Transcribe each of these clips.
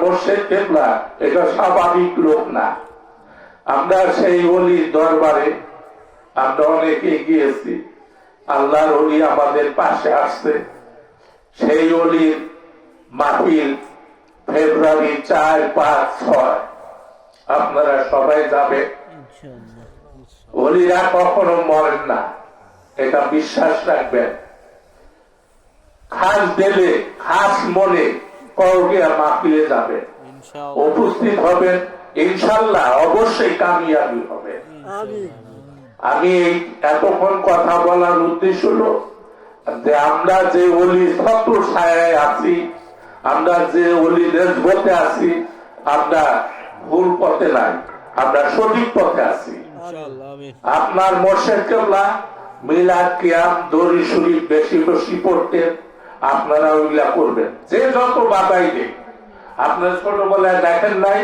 মোর্শেদ কেবলা এটা স্বাভাবিক লোক না। আমরা সেই অলির দরবারে আমরা অনেকে গিয়েছি, আল্লাহর অলি আমাদের পাশে আসছে। সেই অলির মাহফিল ফেব্রুয়ারি 4, 5, 6 আপনারা সবাই যাবে। অলিরা কখনো মরেন না, এটা বিশ্বাস রাখবেন। খাস দিলে খাস মনে করগিয়া মাহফিলে যাবে, উপস্থিত হবেন, ইনশাল্লাহ অবশ্যই কামিয়াবি হবে। আমি এতক্ষণ কথা বলার উদ্দেশ্য হলো যে আমরা যে অলি ছত্র ছায়ায় আছি, আমরা যে অলি নেসবতে আছি, আমরা ভুল পথে নাই, আমরা সঠিক পথে আছি। আপনার মোর্শেদ কেবলা মিলাদ কিয়াম দরুদ শরীফ বেশি বেশি পড়তেন, আপনারা ওইগুলা করবেন। যে যত বাধাই দেয়, আপনার ছোটবেলায় দেখেন নাই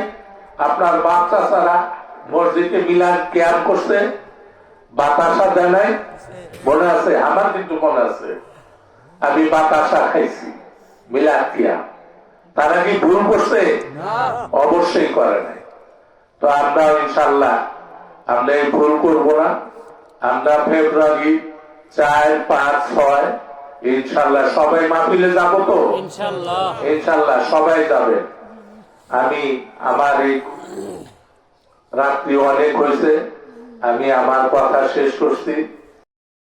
আপনার বাচ্চা ছাড়া মসজিদে মিলাদ কিয়াম করছে, বাতাসা দেয় নাই? মনে আছে? আমার কিন্তু মনে আছে, আমি বাতাসা খাইছি মিলাদ কিয়াম। তারা কি ভুল করছে? অবশ্যই করে নাই। তো আমরা ইনশাল্লাহ আমরা এই ভুল করবো না। আমরা ফেব্রুয়ারি 4, 5, 6 ইনশাল্লাহ সবাই মাহফিলে যাবো তো? ইনশাল্লাহ সবাই যাবে। আমি আমার এই রাত্রি অনেক হয়েছে, আমি আমার কথা শেষ করছি।